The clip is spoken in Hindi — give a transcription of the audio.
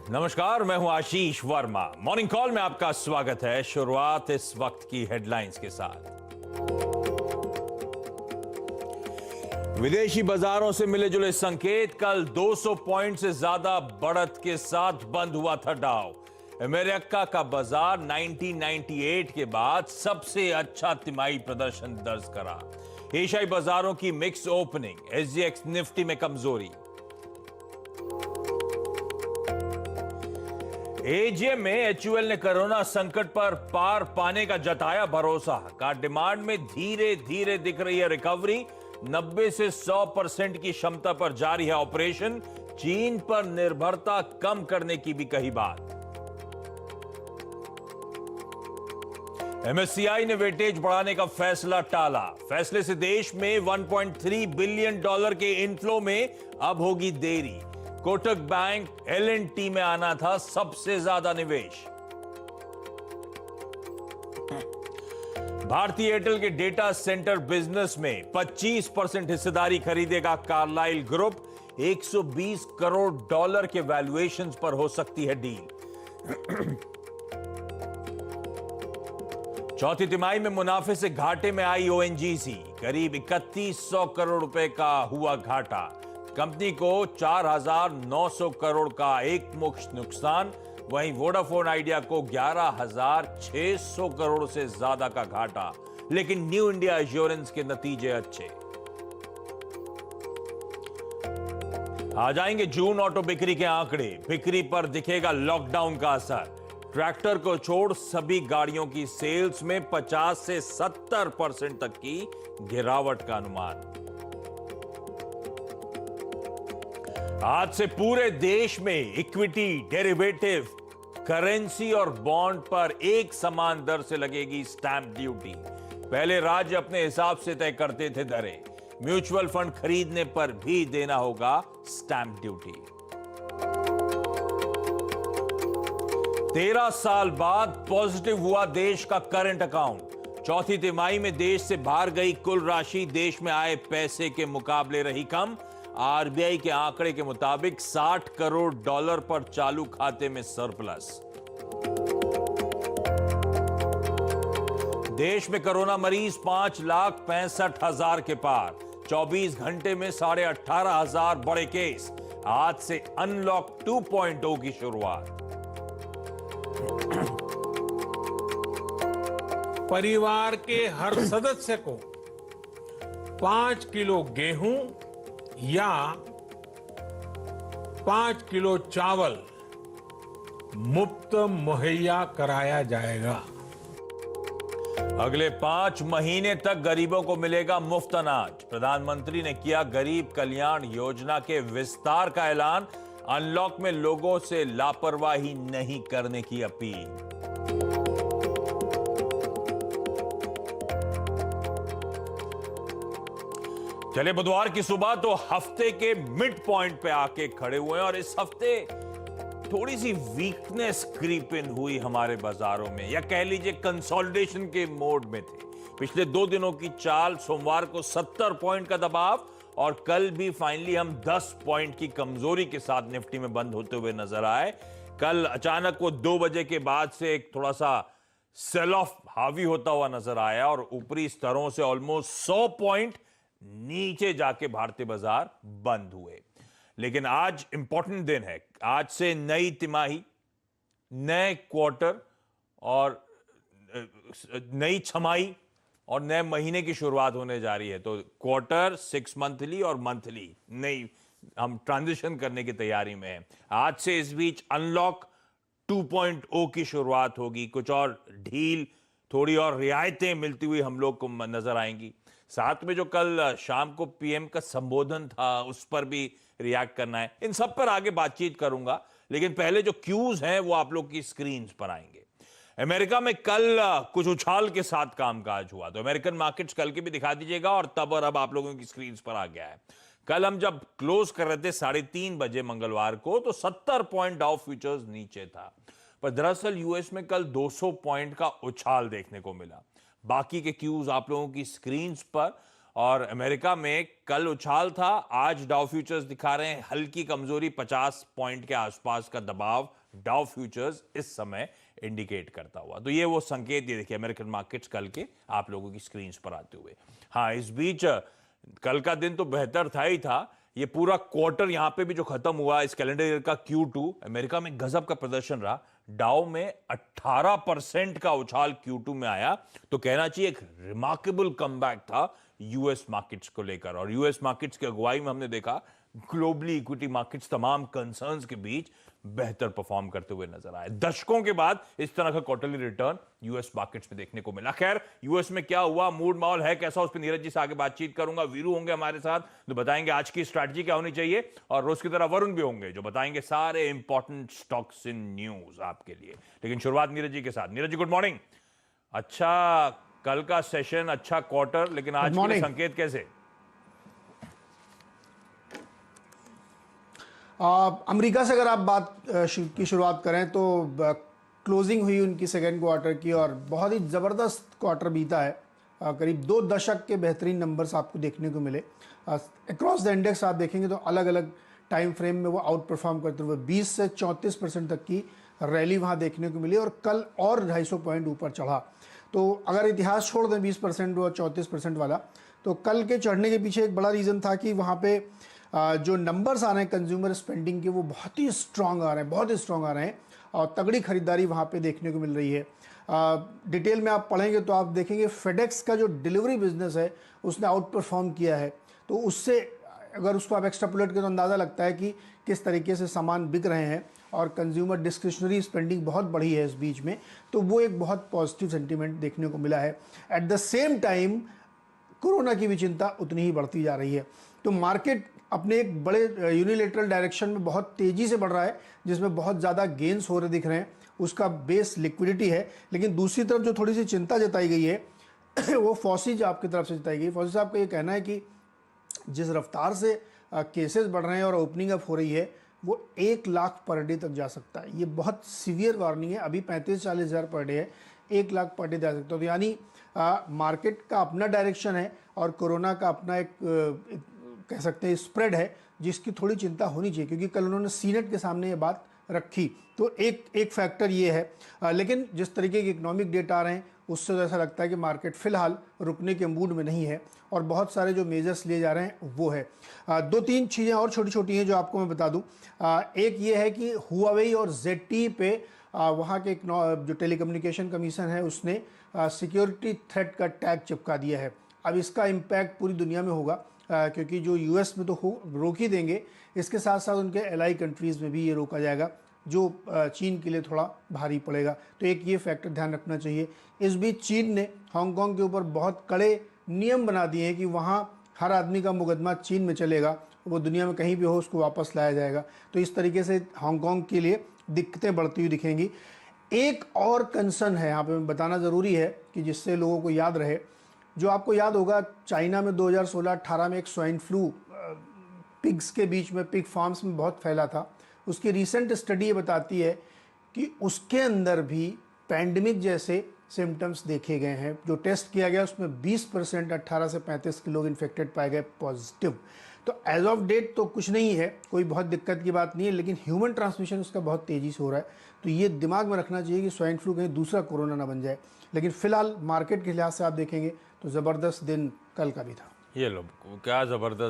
नमस्कार, मैं हूं आशीष वर्मा। मॉर्निंग कॉल में आपका स्वागत है। शुरुआत इस वक्त की हेडलाइंस के साथ। विदेशी बाजारों से मिले जुले संकेत। कल 200 पॉइंट से ज्यादा बढ़त के साथ बंद हुआ था डाउ। अमेरिका का बाजार 1998 के बाद सबसे अच्छा तिमाही प्रदर्शन दर्ज करा। एशियाई बाजारों की मिक्स ओपनिंग। एसजीएक्स निफ्टी में कमजोरी। एजीएम में एचयूएल ने कोरोना संकट पर पार पाने का जताया भरोसा। का डिमांड में धीरे धीरे दिख रही है रिकवरी। 90 से 100% की क्षमता पर जारी है ऑपरेशन। चीन पर निर्भरता कम करने की भी कही बात। एमएससीआई ने वेटेज बढ़ाने का फैसला टाला। फैसले से देश में $1.3 बिलियन के इनफ्लो में अब होगी देरी। कोटक बैंक एल&टी में आना था सबसे ज्यादा निवेश। भारतीय एयरटेल के डेटा सेंटर बिजनेस में 25% हिस्सेदारी खरीदेगा कार्लाइल ग्रुप। $120 करोड़ के वैल्यूएशंस पर हो सकती है डील। चौथी तिमाही में मुनाफे से घाटे में आई ओएनजीसी। करीब 3100 करोड़ रुपए का हुआ घाटा। कंपनी को 4900 करोड़ का एक मुश्त नुकसान। वहीं वोडाफोन आइडिया को 11600 करोड़ से ज्यादा का घाटा। लेकिन न्यू इंडिया एश्योरेंस के नतीजे अच्छे। आ जाएंगे जून ऑटो बिक्री के आंकड़े। बिक्री पर दिखेगा लॉकडाउन का असर। ट्रैक्टर को छोड़ सभी गाड़ियों की सेल्स में 50 से 70% तक की गिरावट का अनुमान। आज से पूरे देश में इक्विटी, डेरिवेटिव, करेंसी और बॉन्ड पर एक समान दर से लगेगी स्टैंप ड्यूटी। पहले राज्य अपने हिसाब से तय करते थे दरें। म्यूचुअल फंड खरीदने पर भी देना होगा स्टैंप ड्यूटी। 13 साल बाद पॉजिटिव हुआ देश का करंट अकाउंट। चौथी तिमाही में देश से बाहर गई कुल राशि देश में आए पैसे के मुकाबले रही कम। आरबीआई के आंकड़े के मुताबिक $60 करोड़ पर चालू खाते में सरप्लस। देश में कोरोना मरीज 5,65,000 के पार। 24 घंटे में 18,500 बड़े केस। आज से अनलॉक 2.0 की शुरुआत। परिवार के हर सदस्य को 5 किलो गेहूं या 5 किलो चावल मुफ्त मुहैया कराया जाएगा। अगले 5 महीने तक गरीबों को मिलेगा मुफ्त अनाज। प्रधानमंत्री ने किया गरीब कल्याण योजना के विस्तार का ऐलान। अनलॉक में लोगों से लापरवाही नहीं करने की अपील। चले बुधवार की सुबह तो हफ्ते के मिड पॉइंट पे आके खड़े हुए हैं और इस हफ्ते थोड़ी सी वीकनेस क्रीप इन हुई हमारे बाजारों में, या कह लीजिए कंसोलिडेशन के मोड में थे। पिछले 2 दिनों की चाल, सोमवार को 70 पॉइंट का दबाव और कल भी फाइनली हम 10 पॉइंट की कमजोरी के साथ निफ्टी में बंद होते हुए नजर आए। कल अचानक वो 2 बजे के बाद से एक थोड़ा सा सेल ऑफ हावी होता हुआ नजर आया और ऊपरी स्तरों से ऑलमोस्ट 100 पॉइंट नीचे जाके भारतीय बाजार बंद हुए। लेकिन आज इंपॉर्टेंट दिन है। आज से नई तिमाही, नए क्वार्टर और नई छमाही और नए महीने की शुरुआत होने जा रही है। तो क्वार्टर, 6 मंथली और मंथली नई हम ट्रांजिशन करने की तैयारी में हैं। आज से इस बीच अनलॉक 2.0 की शुरुआत होगी। कुछ और ढील, थोड़ी और रियायतें मिलती हुई हम लोग को नजर आएंगी। साथ में जो कल शाम को पीएम का संबोधन था उस पर भी रिएक्ट करना है। इन सब पर आगे बातचीत करूंगा, लेकिन पहले जो क्यूज हैं वो आप लोग की स्क्रीन पर आएंगे। अमेरिका में कल कुछ उछाल के साथ कामकाज हुआ, तो अमेरिकन मार्केट्स कल के भी दिखा दीजिएगा और तब और अब आप लोगों की स्क्रीन पर आ गया है। कल हम जब क्लोज कर रहे थे 3:30 बजे मंगलवार को, तो 70 पॉइंट डाउ फ्यूचर्स नीचे था। पर दरअसल यूएस में कल 200 पॉइंट का उछाल देखने को मिला। बाकी के क्यूज आप लोगों की स्क्रीन पर और अमेरिका में कल उछाल था, आज डाउ फ्यूचर्स दिखा रहे हैं हल्की कमजोरी, 50 पॉइंट के आसपास का दबाव डाउ फ्यूचर्स इस समय इंडिकेट करता हुआ। तो ये वो संकेत, ये देखिए अमेरिकन मार्केट्स कल के आप लोगों की स्क्रीन पर आते हुए। हाँ, इस बीच कल का दिन तो बेहतर था ही था, ये पूरा क्वार्टर यहां पे भी जो खत्म हुआ इस कैलेंडर ईयर का Q2, अमेरिका में गजब का प्रदर्शन रहा। डाउ में 18% का उछाल Q2 में आया, तो कहना चाहिए एक रिमार्केबल कमबैक था यूएस मार्केट्स को लेकर। और यूएस मार्केट्स की अगुवाई में हमने देखा ग्लोबली इक्विटी मार्केट्स तमाम कंसर्न्स के बीच बेहतर परफॉर्म करते हुए नजर आए। दशकों के बाद इस तरह का क्वार्टरली रिटर्न यूएस मार्केट्स में देखने को मिला। खैर, यूएस में क्या हुआ, मूड माहौल है कैसा, उस पर नीरज जी से आगे बातचीत करूंगा। वीरू होंगे हमारे साथ जो बताएंगे आज की स्ट्रैटेजी क्या होनी चाहिए, और रोज की तरह वरुण भी होंगे जो बताएंगे सारे इंपॉर्टेंट स्टॉक्स इन न्यूज आपके लिए। लेकिन शुरुआत नीरज जी के साथ। Neeraj ji, good morning. अच्छा कल का सेशन, अच्छा क्वार्टर, लेकिन आज के संकेत कैसे? अमेरिका से अगर आप बात की शुरुआत करें तो क्लोजिंग हुई उनकी सेकेंड क्वार्टर की और बहुत ही ज़बरदस्त क्वार्टर बीता है। करीब 2 दशक के बेहतरीन नंबर्स आपको देखने को मिले। अक्रॉस द इंडेक्स आप देखेंगे तो अलग अलग टाइम फ्रेम में वो आउट परफॉर्म करते हुए 20 से 34% तक की रैली वहाँ देखने को मिली और कल और 250 पॉइंट ऊपर चढ़ा। तो अगर इतिहास छोड़ दें 20% और 34% वाला, तो कल के चढ़ने के पीछे एक बड़ा रीज़न था कि वहाँ पे जो नंबर्स आ रहे हैं कंज्यूमर स्पेंडिंग के वो बहुत ही स्ट्रांग आ रहे हैं, बहुत ही स्ट्रांग आ रहे हैं और तगड़ी खरीदारी वहाँ पे देखने को मिल रही है। डिटेल में आप पढ़ेंगे तो आप देखेंगे फेडेक्स का जो डिलीवरी बिजनेस है उसने आउट परफॉर्म किया है। तो उससे अगर उसको आप एक्स्ट्रापोलेट करें तो अंदाज़ा लगता है कि किस तरीके से सामान बिक रहे हैं और कंज्यूमर डिस्क्रिशनरी स्पेंडिंग बहुत बढ़ी है इस बीच में। तो वो एक बहुत पॉजिटिव सेंटीमेंट देखने को मिला है। At the same time corona की भी चिंता उतनी ही बढ़ती जा रही है। तो मार्केट अपने एक बड़े यूनिलेटरल डायरेक्शन में बहुत तेज़ी से बढ़ रहा है जिसमें बहुत ज़्यादा गेंस हो रहे दिख रहे हैं, उसका बेस लिक्विडिटी है। लेकिन दूसरी तरफ जो थोड़ी सी चिंता जताई गई है वो फॉसी साहब की तरफ से जताई गई। फॉसी साहब का ये कहना है कि जिस रफ्तार से केसेस बढ़ रहे हैं और ओपनिंग अप हो रही है वो 1 लाख पर डे तक जा सकता है। ये बहुत सीवियर वार्निंग है। अभी 35-40 हज़ार पर डे है, 1 लाख पर डे जा सकता है। तो यानी मार्केट का अपना डायरेक्शन है और कोरोना का अपना एक कह सकते हैं स्प्रेड है जिसकी थोड़ी चिंता होनी चाहिए, क्योंकि कल उन्होंने सीनेट के सामने ये बात रखी। तो एक फैक्टर ये है। लेकिन जिस तरीके के इकोनॉमिक डेटा आ रहे हैं उससे तो ऐसा लगता है कि मार्केट फिलहाल रुकने के मूड में नहीं है और बहुत सारे जो मेजर्स लिए जा रहे हैं वो है। 2-3 चीज़ें और छोटी छोटी हैं जो आपको मैं बता दूं। एक ये है कि हुआवेई और ZTE पे वहाँ के जो टेलीकम्युनिकेशन कमीशन है उसने सिक्योरिटी थ्रेट का टैग चिपका दिया है। अब इसका इम्पैक्ट पूरी दुनिया में होगा क्योंकि जो यूएस में तो रोक ही देंगे, इसके साथ साथ उनके एलाई कंट्रीज़ में भी ये रोका जाएगा जो चीन के लिए थोड़ा भारी पड़ेगा। तो एक ये फैक्टर ध्यान रखना चाहिए। इस बीच चीन ने हांगकांग के ऊपर बहुत कड़े नियम बना दिए हैं कि वहाँ हर आदमी का मुकदमा चीन में चलेगा, वो दुनिया में कहीं भी हो उसको वापस लाया जाएगा। तो इस तरीके से हांगकांग के लिए दिक्कतें बढ़ती हुई दिखेंगी। एक और कंसर्न है यहाँ पे बताना ज़रूरी है कि जिससे लोगों को याद रहे। जो आपको याद होगा चाइना में 2016-18 में एक स्वाइन फ्लू पिग्स के बीच में, पिग फार्म्स में बहुत फैला था। उसकी रीसेंट स्टडी ये बताती है कि उसके अंदर भी पैंडमिक जैसे सिम्टम्स देखे गए हैं। जो टेस्ट किया गया उसमें 20% 18 से 35 के लोग इन्फेक्टेड पाए गए पॉजिटिव। तो एज ऑफ डेट तो कुछ नहीं है, कोई बहुत दिक्कत की बात नहीं है, लेकिन ह्यूमन ट्रांसमिशन उसका बहुत तेज़ी से हो रहा है। तो ये दिमाग में रखना चाहिए कि स्वाइन फ्लू कहीं दूसरा कोरोना ना बन जाए। लेकिन फिलहाल मार्केट के लिहाज से आप देखेंगे तो ज़बरदस्त दिन कल का भी था। ये लोग क्या ज़बरदस्त